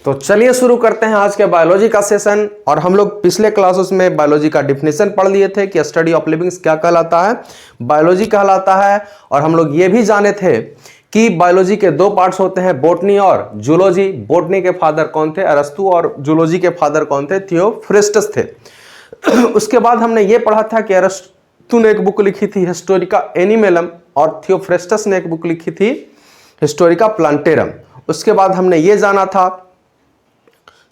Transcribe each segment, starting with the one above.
तो चलिए शुरू करते हैं आज के बायोलॉजी का सेशन। और हम लोग पिछले क्लासेस में बायोलॉजी का डिफिनेशन पढ़ लिए थे कि स्टडी ऑफ लिविंग्स क्या कहलाता है, बायोलॉजी कहलाता है। और हम लोग ये भी जाने थे कि बायोलॉजी के दो पार्ट्स होते हैं, बोटनी और जूलॉजी। बोटनी के फादर कौन थे? अरस्तु। और जूलॉजी के फादर कौन थे? थियोफ्रेस्टस थे। उसके बाद हमने ये पढ़ा था कि अरस्तु ने एक बुक लिखी थी हिस्टोरिका एनिमेलम और थियोफ्रेस्टस ने एक बुक लिखी थी हिस्टोरिका प्लांटेरम। उसके बाद हमने ये जाना था,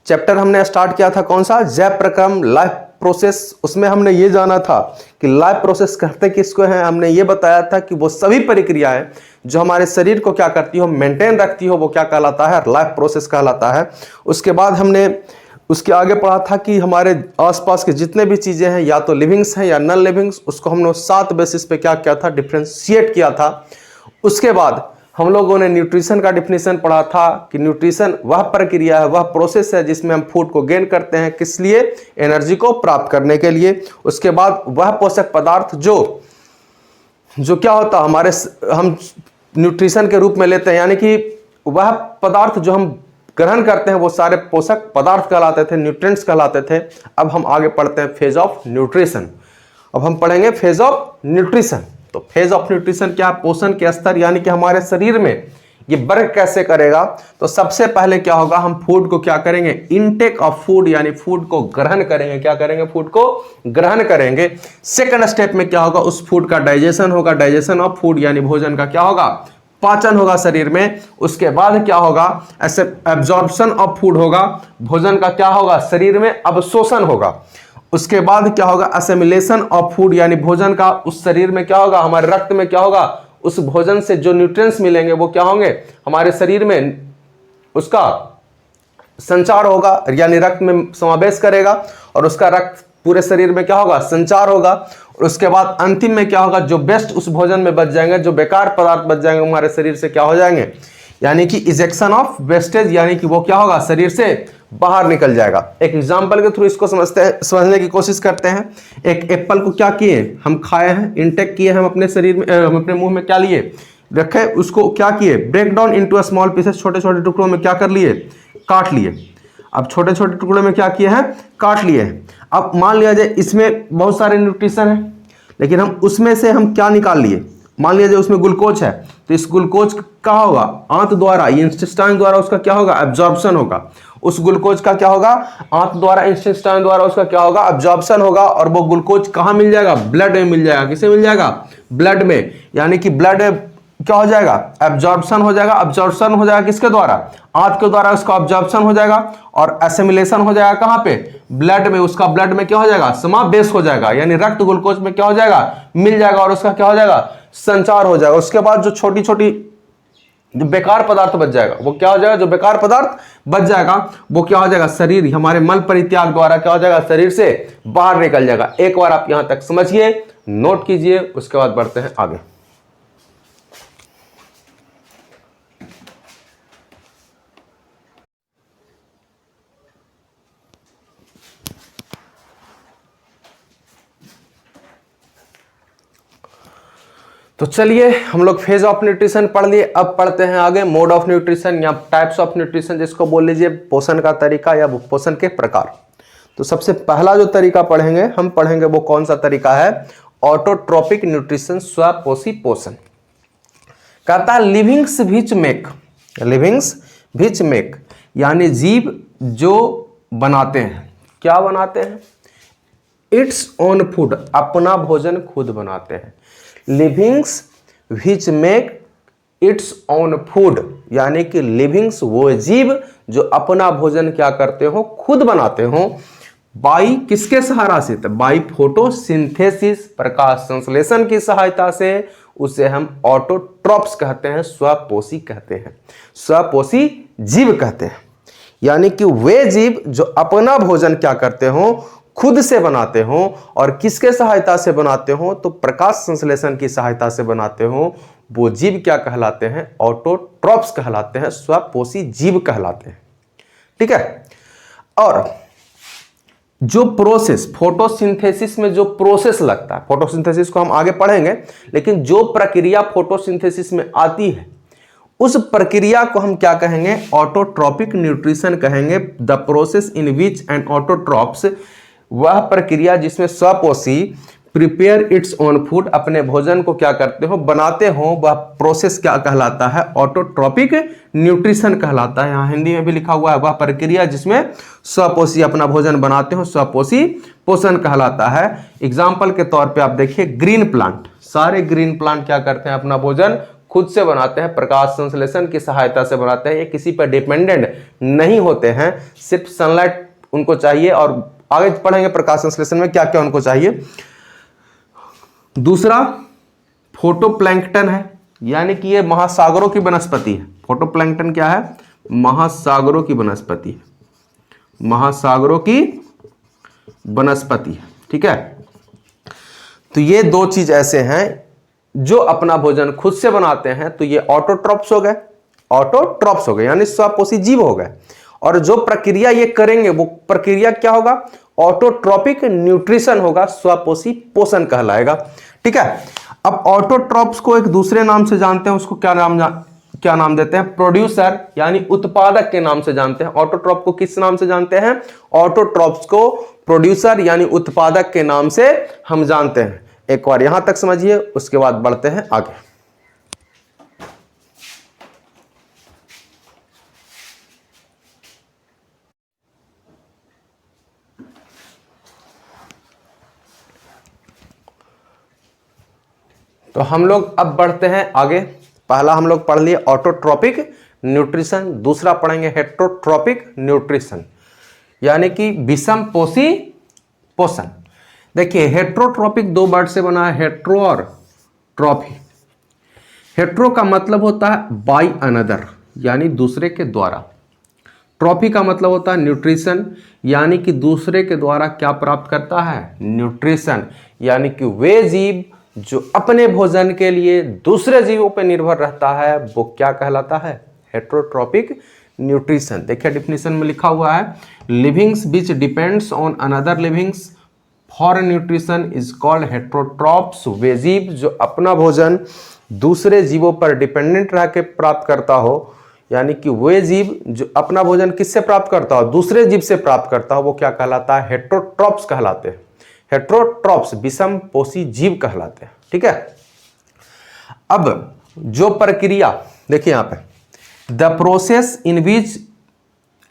चैप्टर हमने स्टार्ट किया था कौन सा? जैव प्रक्रम, लाइफ प्रोसेस। उसमें हमने ये जाना था कि लाइफ प्रोसेस कहते किसको हैं। हमने ये बताया था कि वो सभी प्रक्रियाएं जो हमारे शरीर को क्या करती हो, मेंटेन रखती हो, वो क्या कहलाता है? लाइफ प्रोसेस कहलाता है। उसके बाद हमने उसके आगे पढ़ा था कि हमारे आसपास के जितने भी चीजें हैं या तो लिविंग्स हैं या नॉन लिविंग्स, उसको हमने 7 बेसिस पे क्या किया था? डिफ्रेंशिएट किया था। उसके बाद हम लोगों ने न्यूट्रिशन का डिफिनेशन पढ़ा था कि न्यूट्रिशन वह प्रक्रिया है, वह प्रोसेस है जिसमें हम फूड को गेन करते हैं, किस लिए? एनर्जी को प्राप्त करने के लिए। उसके बाद वह पोषक पदार्थ जो क्या होता है हमारे, हम न्यूट्रिशन के रूप में लेते हैं, यानी कि वह पदार्थ जो हम ग्रहण करते हैं वो सारे पोषक पदार्थ कहलाते थे, न्यूट्रिएंट्स कहलाते थे। अब हम आगे पढ़ते हैं फेज ऑफ न्यूट्रिशन। अब हम पढ़ेंगे फेज ऑफ न्यूट्रिशन। तो फेज ऑफ न्यूट्रिशन क्या? पोषण के स्तर, यानी कि हमारे शरीर में ये वर्क कैसे करेगा। तो सबसे पहले क्या होगा, हम फूड को क्या करेंगे? इनटेक ऑफ फूड, यानी फूड को ग्रहण करेंगे। क्या करेंगे? फूड को ग्रहण करेंगे। सेकंड स्टेप में क्या होगा? उस फूड का डाइजेशन होगा। डाइजेशन ऑफ फूड यानी भोजन का क्या होगा? पाचन होगा शरीर में। उसके बाद क्या होगा? ऐसे एब्जॉर्प्शन ऑफ फूड होगा। भोजन का क्या होगा? शरीर में अवशोषण होगा। उसके बाद क्या होगा? असेमिलेशन ऑफ फूड, यानी भोजन का उस शरीर में क्या होगा? हमारे रक्त में क्या होगा? उस भोजन से जो न्यूट्रिएंट्स मिलेंगे वो क्या होंगे? हमारे शरीर में उसका संचार होगा, यानी रक्त में समावेश करेगा और उसका रक्त पूरे शरीर में क्या होगा? संचार होगा। और उसके बाद अंतिम में क्या होगा? जो बेस्ट उस भोजन में बच जाएंगे, जो बेकार पदार्थ बच जाएंगे हमारे शरीर से क्या हो जाएंगे? यानी कि इजेक्शन ऑफ वेस्टेज, यानी कि वो क्या होगा? शरीर से बाहर निकल जाएगा। एक एग्जांपल के थ्रू इसको समझने की कोशिश करते हैं। एक एप्पल को क्या किए? हम खाए हैं, इंटेक किए, हम अपने शरीर में, हम अपने मुंह में क्या लिए? रखे। उसको क्या किए? Break down into a small pieces, छोटे छोटे टुकड़ों में क्या कर लिए? काट लिए। अब छोटे छोटे टुकड़ों में क्या किए हैं? काट लिए। अब मान लिया जाए इसमें बहुत सारे न्यूट्रिशन है, लेकिन हम उसमें से हम क्या निकाल लिए? मान लिया जाए उसमें ग्लूकोज है, तो इस ग्लूकोज का होगा आंत द्वारा, इंटेस्टाइन द्वारा उसका क्या होगा? एब्जॉर्प्शन होगा। उस ग्लूकोज का क्या होगा? आंत द्वारा, इंटेस्टाइन द्वारा उसका क्या होगा? एब्जॉर्प्शन होगा। और वो ग्लूकोज कहाँ मिल जाएगा? ब्लड में मिल जाएगा। किसे मिल जाएगा? ब्लड में। यानी कि ब्लड में क्या हो जाएगा? एब्जॉर्प्शन हो जाएगा। एब्जॉर्प्शन हो जाएगा किसके द्वारा? आंत के द्वारा उसका एब्जॉर्प्शन हो जाएगा। और एसिमिलेशन हो जाएगा कहां पे? ब्लड में। उसका ब्लड में क्या हो जाएगा? समावेश हो जाएगा, यानी रक्त ग्लूकोज में क्या हो जाएगा? मिल जाएगा और उसका क्या हो जाएगा? संचार हो जाएगा। उसके बाद जो छोटी छोटी जो बेकार पदार्थ बच जाएगा वो क्या हो जाएगा? जो बेकार पदार्थ बच जाएगा वो क्या हो जाएगा? शरीर, हमारे मल परित्याग द्वारा क्या हो जाएगा? शरीर से बाहर निकल जाएगा। एक बार आप यहां तक समझिए, नोट कीजिए, उसके बाद बढ़ते हैं आगे। तो चलिए, हम लोग फेज ऑफ न्यूट्रिशन पढ़ लिए। अब पढ़ते हैं आगे मोड ऑफ न्यूट्रिशन या टाइप्स ऑफ न्यूट्रिशन, जिसको बोल लीजिए पोषण का तरीका या पोषण के प्रकार। तो सबसे पहला जो तरीका पढ़ेंगे हम पढ़ेंगे वो कौन सा तरीका है? ऑटोट्रोपिक न्यूट्रिशन, स्वपोषी पोषण। कहता है livings which make, livings which make, यानी जीव जो बनाते हैं। क्या बनाते हैं? इट्स ओन फूड, अपना भोजन खुद बनाते हैं। Livings which make its own food, यानी कि लिविंग्स वो जीव जो अपना भोजन क्या करते हो? खुद बनाते हो। बाई किसके सहारा से? बाई फोटोसिंथेसिस, प्रकाश संश्लेषण की सहायता से। उसे हम ऑटोट्रॉप्स कहते हैं, स्वपोषी कहते हैं, स्वपोषी जीव कहते हैं। यानी कि वे जीव जो अपना भोजन क्या करते हो? खुद से बनाते हो। और किसके सहायता से बनाते हो? तो प्रकाश संश्लेषण की सहायता से बनाते हो। वो जीव क्या कहलाते हैं? ऑटोट्रॉप्स कहलाते हैं, स्वपोषी जीव कहलाते हैं। ठीक है। और जो प्रोसेस, फोटोसिंथेसिस में जो प्रोसेस लगता है, फोटोसिंथेसिस को हम आगे पढ़ेंगे, लेकिन जो प्रक्रिया फोटोसिंथेसिस में आती है उस प्रक्रिया को हम क्या कहेंगे? ऑटोट्रॉपिक न्यूट्रिशन कहेंगे। The process in which N autotrophs, वह प्रक्रिया जिसमें स्वपोषी प्रिपेयर इट्स ओन फूड, अपने भोजन को क्या करते हो? बनाते हो, वह प्रोसेस क्या कहलाता है? ऑटोट्रॉपिक न्यूट्रिशन कहलाता है। यहाँ हिंदी में भी लिखा हुआ है, वह प्रक्रिया जिसमें स्वपोषी अपना भोजन बनाते हो, स्वपोषी पोषण कहलाता है। एग्जाम्पल के तौर पे आप देखिए ग्रीन प्लांट, सारे ग्रीन प्लांट क्या करते हैं? अपना भोजन खुद से बनाते हैं, प्रकाश संश्लेषण की सहायता से बनाते हैं। ये किसी पर डिपेंडेंट नहीं होते हैं, सिर्फ सनलाइट उनको चाहिए। और आगे पढ़ेंगे प्रकाश संश्लेषण में क्या क्या उनको चाहिए। दूसरा फोटोप्लैंक्टन है, यानी कि ये महासागरों की वनस्पति है। फोटोप्लैंक्टन क्या है? महासागरों की वनस्पति है, महासागरों की वनस्पति है। ठीक है, तो ये दो चीज ऐसे हैं जो अपना भोजन खुद से बनाते हैं, तो ये ऑटोट्रॉप्स हो गए, ऑटोट्रॉप्स हो गए यानी स्वपोषी जीव हो गए। और जो प्रक्रिया ये करेंगे वो प्रक्रिया क्या होगा? ऑटोट्रॉपिक न्यूट्रिशन होगा, स्वपोषी पोषण कहलाएगा। ठीक है, अब ऑटोट्रॉप्स को एक दूसरे नाम से जानते हैं, उसको क्या नाम देते हैं? प्रोड्यूसर यानी उत्पादक के नाम से जानते हैं। ऑटोट्रॉप को किस नाम से जानते हैं? ऑटोट्रॉप्स को प्रोड्यूसर यानी उत्पादक के नाम से हम जानते हैं। एक बार यहां तक समझिए, उसके बाद बढ़ते हैं आगे। तो हम लोग अब बढ़ते हैं आगे। पहला हम लोग पढ़ लिए ऑटोट्रॉपिक न्यूट्रिशन, दूसरा पढ़ेंगे हेट्रोट्रॉपिक न्यूट्रिशन यानी कि विषम पोषी पोषण। देखिए हेट्रोट्रॉपिक दो वर्ड से बना है, हेट्रो और ट्रॉफी। हेट्रो का मतलब होता है बाय अनदर यानी दूसरे के द्वारा। ट्रॉफी का मतलब होता है न्यूट्रिशन यानी कि दूसरे के द्वारा क्या प्राप्त करता है? न्यूट्रिशन, यानी कि वे जीव जो अपने भोजन के लिए दूसरे जीवों पर निर्भर रहता है वो क्या कहलाता है? Heterotrophic nutrition. देखिए डिफिनीशन में लिखा हुआ है, livings which depends on another livings for nutrition is called heterotrophs. वे जीव जो अपना भोजन दूसरे जीवों पर डिपेंडेंट रह के प्राप्त करता हो, यानी कि वे जीव जो अपना भोजन किससे प्राप्त करता हो? दूसरे जीव से प्राप्त करता हो, वो क्या कहलाता है? हेट्रोट्रॉप्स कहलाते हैं। हेट्रोट्रॉप्स विषम पोषी जीव कहलाते हैं। ठीक है, अब जो प्रक्रिया देखिए यहां पे, the process in which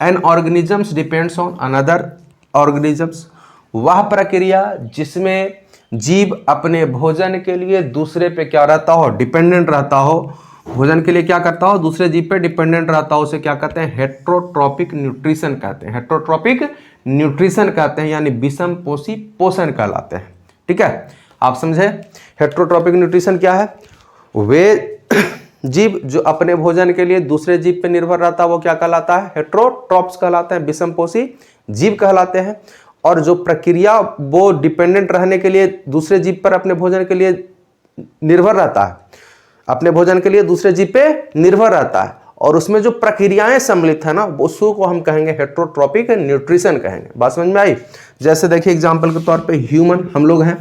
N organisms depends on another organisms, वह प्रक्रिया जिसमें जीव अपने भोजन के लिए दूसरे पे क्या रहता हो? डिपेंडेंट रहता हो। भोजन के लिए क्या करता हो? दूसरे जीव पे डिपेंडेंट रहता हो, उसे क्या कहते हैं? हेट्रोट्रॉपिक न्यूट्रिशन कहते हैं। हेट्रोट्रॉपिक न्यूट्रिशन कहते हैं यानी विषम पोषी पोषण कहलाते हैं। ठीक है, आप समझे? हेट्रोट्रॉपिक न्यूट्रिशन क्या है? वे जीव जो अपने भोजन के लिए दूसरे जीव पे निर्भर रहता है वो क्या कहलाता है? हेट्रोट्रॉप्स कहलाते हैं, विषम पोषी जीव कहलाते हैं। और जो प्रक्रिया वो डिपेंडेंट रहने के लिए दूसरे जीव पर अपने भोजन के लिए निर्भर रहता है, अपने भोजन के लिए दूसरे जीव पे निर्भर रहता है, और उसमें जो प्रक्रियाएं सम्मिलित है ना, उसको को हम कहेंगे हेट्रोट्रॉपिक न्यूट्रिशन कहेंगे। बात समझ में आई? जैसे देखिए एग्जांपल के तौर पे ह्यूमन हम लोग हैं।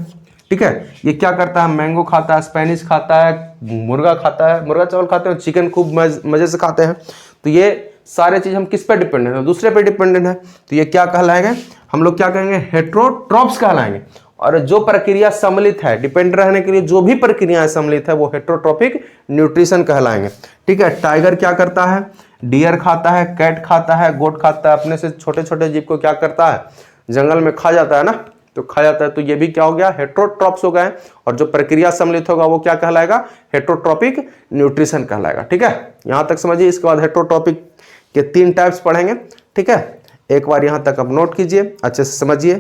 ठीक है, ये क्या करता है? मैंगो खाता है, स्पेनिश खाता है, मुर्गा खाता है, मुर्गा चावल खाते हैं, चिकन खूब मजे से खाते हैं। तो ये सारे चीज हम किस पे डिपेंडेंट है? दूसरे पे डिपेंडेंट है। तो ये क्या कहलाएंगे? हम लोग क्या कहेंगे? हेट्रोट्रॉप्स कहलाएंगे। और जो प्रक्रिया सम्मिलित है, डिपेंड रहने के लिए जो भी प्रक्रियाएं सम्मिलित है वो हेट्रोट्रॉपिक न्यूट्रिशन कहलाएंगे। ठीक है, टाइगर क्या करता है? डियर खाता है, कैट खाता है, गोट खाता है, अपने से छोटे छोटे जीव को क्या करता है? जंगल में खा जाता है ना, तो खा जाता है। तो ये भी क्या हो गया? हेट्रोट्रॉप्स हो गए। और जो प्रक्रिया सम्मिलित होगा वो क्या कहलाएगा? हेट्रोट्रॉपिक न्यूट्रिशन कहलाएगा। ठीक है, यहां तक समझिए। इसके बाद हेट्रोट्रॉपिक के 3 टाइप्स पढ़ेंगे। ठीक है, एक बार यहां तक आप नोट कीजिए, अच्छे से समझिए।